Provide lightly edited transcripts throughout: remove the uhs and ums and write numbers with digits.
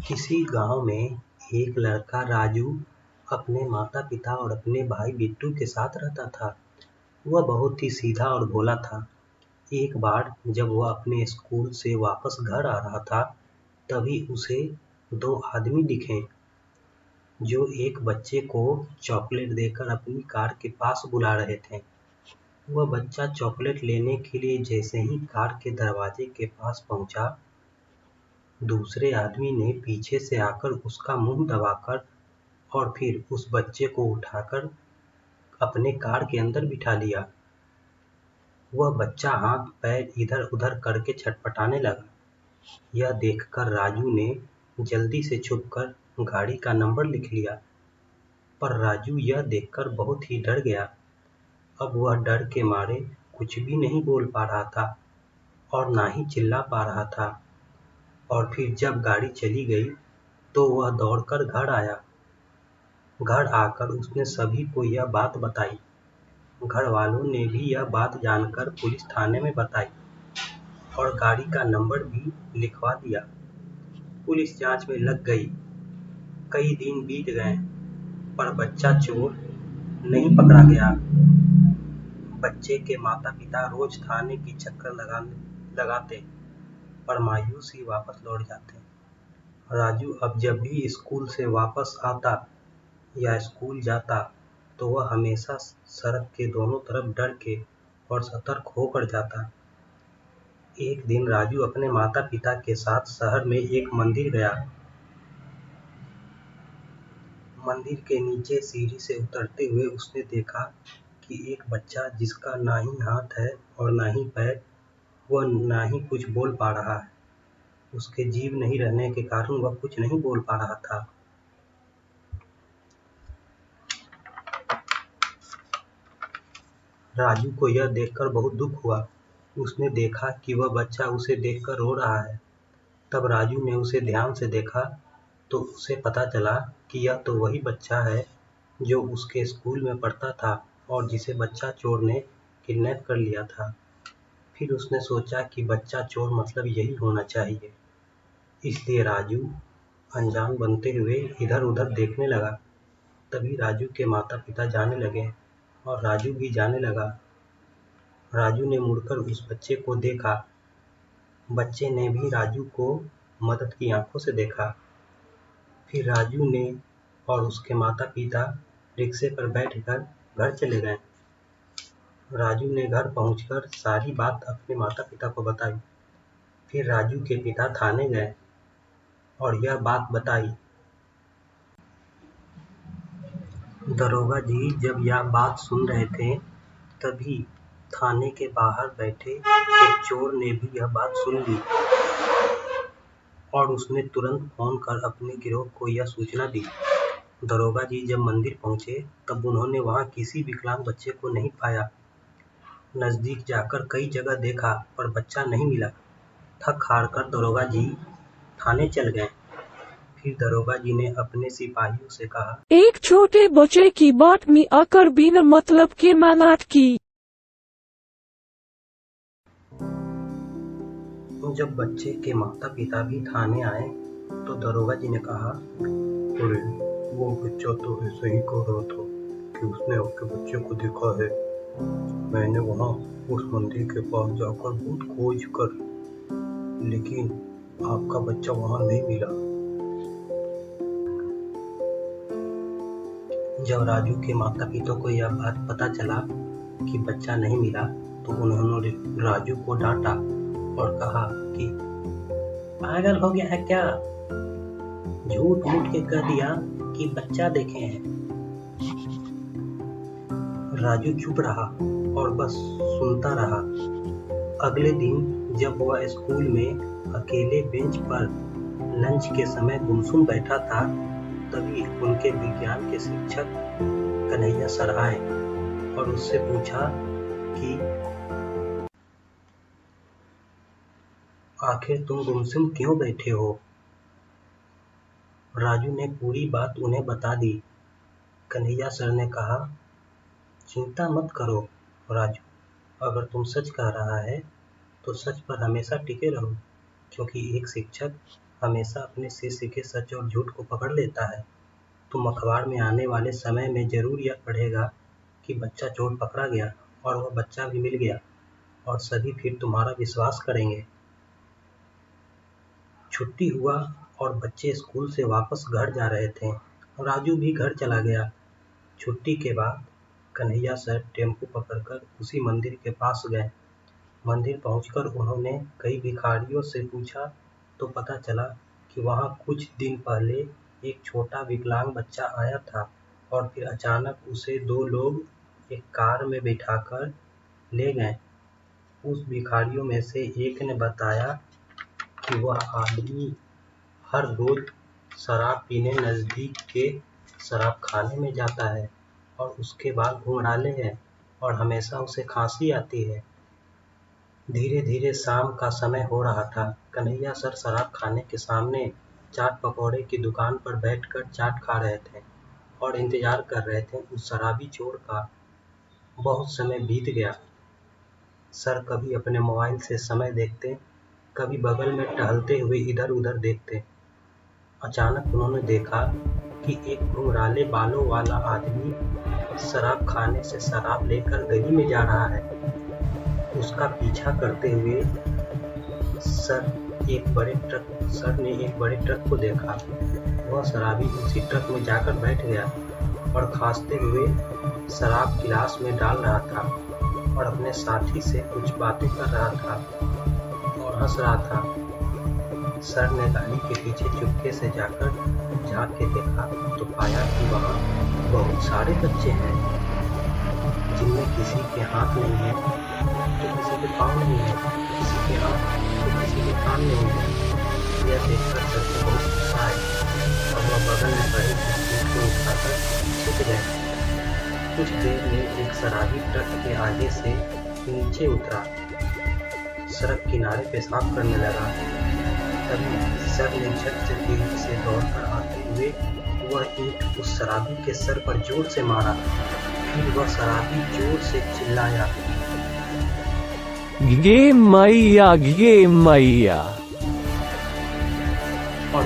किसी गांव में एक लड़का राजू अपने माता-पिता और अपने भाई बिट्टू के साथ रहता था। वह बहुत ही सीधा और भोला था। एक बार जब वह अपने स्कूल से वापस घर आ रहा था, तभी उसे दो आदमी दिखे, जो एक बच्चे को चॉकलेट देकर अपनी कार के पास बुला रहे थे। वह बच्चा चॉकलेट लेने के लिए जैसे ही कार के दरवाजे के पास पहुंचा, दूसरे आदमी ने पीछे से आकर उसका मुंह दबाकर और फिर उस बच्चे को उठाकर अपने कार के अंदर बिठा लिया। वह बच्चा हाथ पैर इधर उधर करके छटपटाने लगा। यह देखकर राजू ने जल्दी से छुपकर गाड़ी का नंबर लिख लिया, पर राजू यह देखकर बहुत ही डर गया। अब वह डर के मारे कुछ भी नहीं बोल पा रहा था और ना ही चिल्ला पा रहा था। और फिर जब गाड़ी चली गई तो वह दौड़कर घर आया। घर आकर उसने सभी को यह बात बताई। घर वालों ने भी यह बात जानकर पुलिस थाने में बताई और गाड़ी का नंबर भी लिखवा दिया। पुलिस जांच में लग गई। कई दिन बीत गए, पर बच्चा चोर नहीं पकड़ा गया। बच्चे के माता-पिता रोज थाने की चक्कर लगाते, पर मायूस ही वापस लौट जाते। राजू अब जब भी स्कूल से वापस आता या स्कूल जाता, तो वह हमेशा सड़क के दोनों तरफ डर के और सतर्क होकर जाता। एक दिन राजू अपने माता-पिता के साथ शहर में एक मंदिर गया। मंदिर के नीचे सीढ़ी से उतरते हुए उसने देखा कि एक बच्चा, जिसका ना ही हाथ है और ना ही पैर, वह ना ही कुछ बोल पा रहा है। उसके जीभ नहीं रहने के कारण वह कुछ नहीं बोल पा रहा था। राजू को यह देखकर बहुत दुख हुआ। उसने देखा कि वह बच्चा उसे देखकर रो रहा है। तब राजू ने उसे ध्यान से देखा तो उसे पता चला कि यह तो वही बच्चा है जो उसके स्कूल में पढ़ता था और जिसे बच्चा चोर ने किडनैप कर लिया था। फिर उसने सोचा कि बच्चा चोर मतलब यही होना चाहिए। इसलिए राजू अनजान बनते हुए इधर-उधर देखने लगा। तभी राजू के माता-पिता जाने लगे और राजू भी जाने लगा। राजू ने मुड़कर उस बच्चे को देखा। बच्चे ने भी राजू को मदद की आंखों से देखा। फिर राजू ने और उसके माता-पिता रिक्शे पर बैठकर घर चले गए। राजू ने घर पहुंचकर सारी बात अपने माता-पिता को बताई। फिर राजू के पिता थाने गए और यह बात बताई। दरोगा जी जब यह बात सुन रहे थे, तभी थाने के बाहर बैठे एक चोर ने भी यह बात सुन ली और उसने तुरंत फोन कर अपने गिरोह को यह सूचना दी। दरोगा जी जब मंदिर पहुंचे, तब उन्होंने वहां किसी विकलांग बच्चे को नहीं पाया। नजदीक जाकर कई जगह देखा, पर बच्चा नहीं मिला। थक हार कर दरोगा जी थाने चल गए। फिर दरोगा जी ने अपने सिपाहियों से कहा, एक छोटे बच्चे की बात में आकर बिना मतलब के मनाट की। जब बच्चे के माता-पिता भी थाने आए, तो दरोगा जी ने कहा, अरे वो बच्चा तो ऐसे ही कह रहा था कि उसने आपके बच्चे को देखा है। मैंने वहाँ उस मंदिर के पास जाकर बहुत खोज कर, लेकिन आपका बच्चा वहाँ नहीं मिला। जब राजू के माता-पिता को यह बात पता चला कि बच्चा नहीं मिला, तो उन्होंने राजू को डांटा और कहा कि पागल हो गया है क्या? झूठ मूठ के कह दिया कि बच्चा देखे हैं। राजू चुप रहा और बस सुनता रहा। अगले दिन जब वह स्कूल में अकेले बेंच पर लंच के समय गुमसुम बैठा था, तभी उनके विज्ञान के शिक्षक कन्हैया सर आए और उससे पूछा कि आखिर तुम गुमसुम क्यों बैठे हो? राजू ने पूरी बात उन्हें बता दी। कन्हैया सर ने कहा, चिंता मत करो राजू, अगर तुम सच कह रहा है तो सच पर हमेशा टिके रहो, क्योंकि एक शिक्षक हमेशा अपने शिष्य के सच और झूठ को पकड़ लेता है। तुम अखबार में आने वाले समय में जरूर यह पढ़ेगा कि बच्चा चोर पकड़ा गया और वह बच्चा भी मिल गया, और सभी फिर तुम्हारा विश्वास करेंगे। छुट्टी हुआ और बच्चे स्कूल से वापस घर जा रहे थे। राजू भी घर चला गया। छुट्टी के बाद कन्हैया सर टेम्पो पकड़कर उसी मंदिर के पास गए। मंदिर पहुंचकर उन्होंने कई भिखारियों से पूछा तो पता चला कि वहां कुछ दिन पहले एक छोटा विकलांग बच्चा आया था और फिर अचानक उसे दो लोग एक कार में बिठाकर ले गए। उस भिखारियों में से एक ने बताया कि वह आदमी हर रोज शराब पीने नजदीक के शराब खाने में जाता है और उसके बाल घुंघराले हैं और हमेशा उसे खांसी आती है। धीरे धीरे शाम का समय हो रहा था। कन्हैया सर शराब खाने के सामने चाट पकौड़े की दुकान पर बैठकर चाट खा रहे थे और इंतजार कर रहे थे उस शराबी चोर का। बहुत समय बीत गया। सर कभी अपने मोबाइल से समय देखते, कभी बगल में टहलते हुए इधर उधर देखते। अचानक उन्होंने देखा कि एक घुंघराले बालों वाला आदमी शराब खाने से शराब लेकर गली में जा रहा है। उसका पीछा करते हुए सर ने एक बड़े ट्रक को देखा। वह शराबी उसी ट्रक में जाकर बैठ गया और खांसते हुए शराब गिलास में डाल रहा था और अपने साथी से कुछ बातें कर रहा था और हंस रहा था। सर ने गाड़ी के पीछे चुपके से जाकर झांक के देखा तो पाया कि वहाँ बहुत सारे बच्चे हैं, जिनमें किसी के हाथ नहीं है तो किसी के पाँव नहीं है, किसी के आँख तो किसी के कान नहीं है। यह देखकर सर को बहुत गुस्सा आया और वह बगल में पड़े बिस्कुट को उठाकर छिप गए। कुछ देर में एक शराबी ट्रक के आगे से नीचे उतरा, सड़क किनारे पेशाब करने लगा। तभी सर ने झट से तेजी से दौड़कर आते हुए वह ईंट उस शराबी के सर पर जोर से मारा। फिर वह शराबी जोर से चिल्लाया, गे मैया। और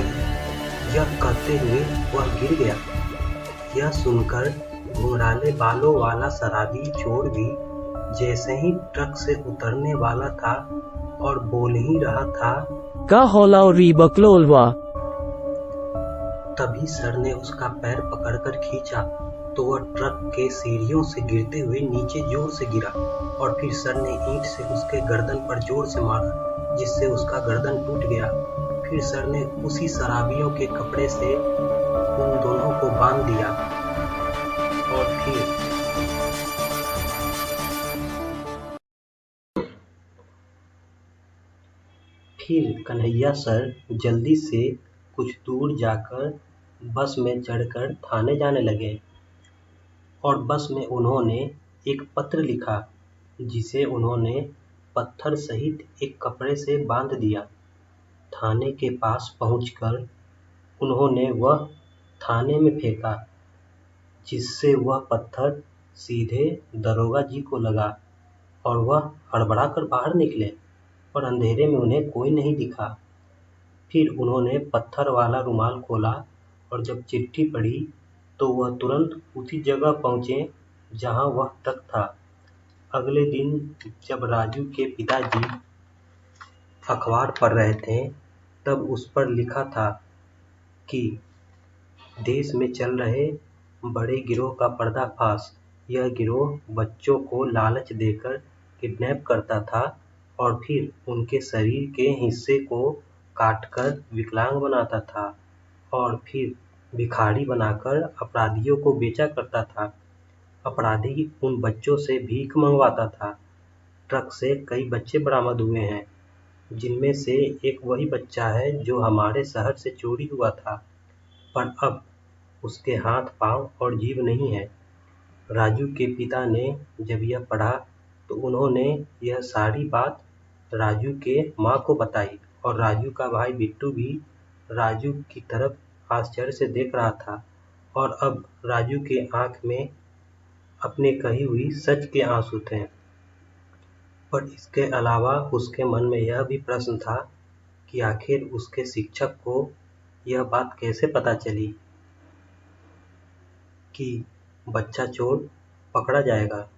यह कहते हुए वह गिर गया। यह सुनकर घुंघराले बालों वाला शराबी चोर भी जैसे ही ट्रक से उतरने वाला था और बोल ही रहा था, का होला री बकलोलवा। तभी सर ने उसका पैर पकड़कर खींचा तो वह ट्रक के सीढ़ियों से गिरते हुए नीचे जोर से गिरा और फिर सर ने ईंट से उसके गर्दन पर जोर से मारा, जिससे उसका गर्दन टूट गया। फिर सर ने उसी शराबियों के कपड़े से उन दोनों को बांध दिया और फिर कन्हैया सर जल्दी से कुछ दूर जाकर बस में चढ़कर थाने जाने लगे और बस में उन्होंने एक पत्र लिखा, जिसे उन्होंने पत्थर सहित एक कपड़े से बांध दिया। थाने के पास पहुंचकर उन्होंने वह थाने में फेंका, जिससे वह पत्थर सीधे दरोगा जी को लगा और वह हड़बड़ाकर बाहर निकले और अंधेरे में उन्हें कोई नहीं दिखा। फिर उन्होंने पत्थर वाला रुमाल खोला और जब चिट्ठी पढ़ी तो वह तुरंत उसी जगह पहुंचे जहां वह ट्रक था। अगले दिन जब राजू के पिताजी अखबार पढ़ रहे थे तब उस पर लिखा था कि देश में चल रहे बड़े गिरोह का पर्दाफाश। यह गिरोह बच्चों को लालच देकर किडनैप करता था और फिर उनके शरीर के हिस्से को काटकर विकलांग बनाता था और फिर भिखारी बनाकर अपराधियों को बेचा करता था। अपराधी उन बच्चों से भीख मंगवाता था। ट्रक से कई बच्चे बरामद हुए हैं, जिनमें से एक वही बच्चा है जो हमारे शहर से चोरी हुआ था, पर अब उसके हाथ पांव और जीभ नहीं है। राजू के पिता ने जब यह पढ़ा तो उन्होंने यह सारी बात राजू के माँ को बताई और राजू का भाई बिट्टू भी राजू की तरफ आश्चर्य से देख रहा था और अब राजू के आंख में अपने कही हुई सच के आंसू थे। पर इसके अलावा उसके मन में यह भी प्रश्न था कि आखिर उसके शिक्षक को यह बात कैसे पता चली कि बच्चा चोर पकड़ा जाएगा।